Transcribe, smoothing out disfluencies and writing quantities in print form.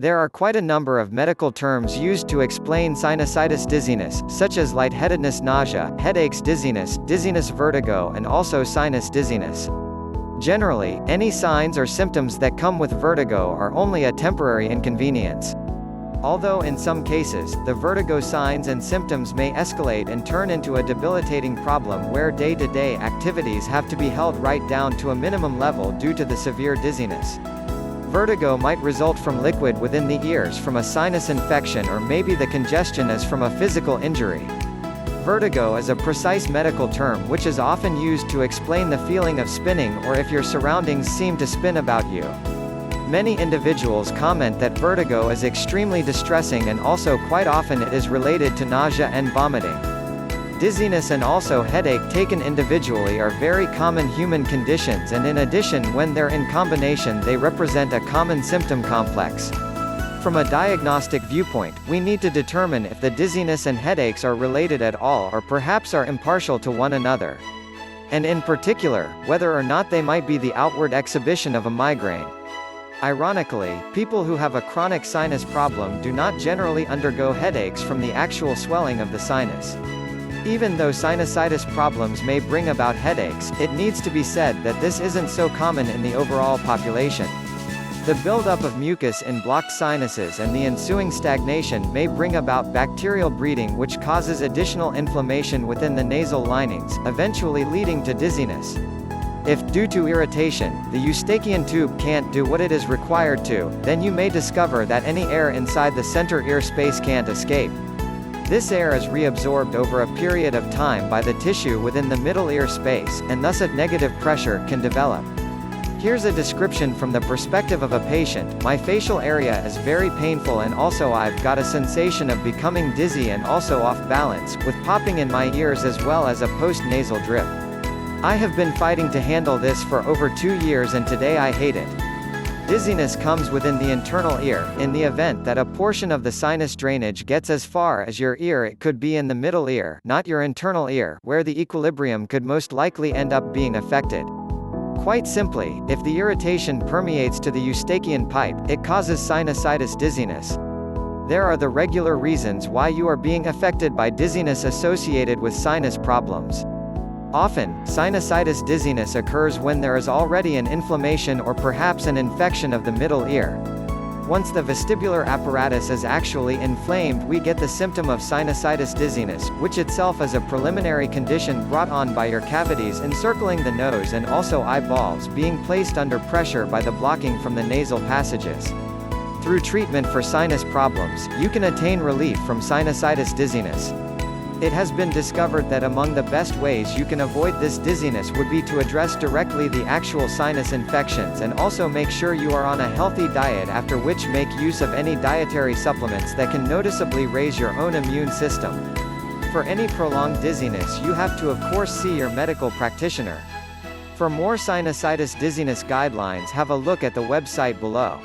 There are quite a number of medical terms used to explain sinusitis dizziness, such as lightheadedness, nausea, headaches, dizziness, vertigo, and also sinus dizziness. Generally, any signs or symptoms that come with vertigo are only a temporary inconvenience. Although in some cases, the vertigo signs and symptoms may escalate and turn into a debilitating problem where day-to-day activities have to be held right down to a minimum level due to the severe dizziness. Vertigo might result from liquid within the ears from a sinus infection, or maybe the congestion is from a physical injury. Vertigo is a precise medical term which is often used to explain the feeling of spinning or if your surroundings seem to spin about you. Many individuals comment that vertigo is extremely distressing, and also quite often it is related to nausea and vomiting. Dizziness and also headache taken individually are very common human conditions, and in addition, when they're in combination, they represent a common symptom complex. From a diagnostic viewpoint, we need to determine if the dizziness and headaches are related at all or perhaps are impartial to one another. And in particular, whether or not they might be the outward exhibition of a migraine. Ironically, people who have a chronic sinus problem do not generally undergo headaches from the actual swelling of the sinus. Even though sinusitis problems may bring about headaches, it needs to be said that this isn't so common in the overall population. The buildup of mucus in blocked sinuses and the ensuing stagnation may bring about bacterial breeding, which causes additional inflammation within the nasal linings, eventually leading to dizziness. If, due to irritation, the eustachian tube can't do what it is required to, then you may discover that any air inside the center ear space can't escape. This air is reabsorbed over a period of time by the tissue within the middle ear space, and thus a negative pressure can develop. Here's a description from the perspective of a patient. My facial area is very painful, and also I've got a sensation of becoming dizzy and also off balance, with popping in my ears as well as a post-nasal drip. I have been fighting to handle this for over 2 years, and today I hate it. Dizziness comes within the internal ear. In the event that a portion of the sinus drainage gets as far as your ear, it could be in the middle ear, not your internal ear, where the equilibrium could most likely end up being affected. Quite simply, if the irritation permeates to the eustachian pipe, it causes sinusitis dizziness. There are the regular reasons why you are being affected by dizziness associated with sinus problems. Often, sinusitis dizziness occurs when there is already an inflammation or perhaps an infection of the middle ear. Once the vestibular apparatus is actually inflamed, we get the symptom of sinusitis dizziness, which itself is a preliminary condition brought on by your cavities encircling the nose and also eyeballs being placed under pressure by the blocking from the nasal passages. Through treatment for sinus problems, you can attain relief from sinusitis dizziness. It has been discovered that among the best ways you can avoid this dizziness would be to address directly the actual sinus infections, and also make sure you are on a healthy diet, after which make use of any dietary supplements that can noticeably raise your own immune system. For any prolonged dizziness, you have to of course see your medical practitioner. For more sinusitis dizziness guidelines, have a look at the website below.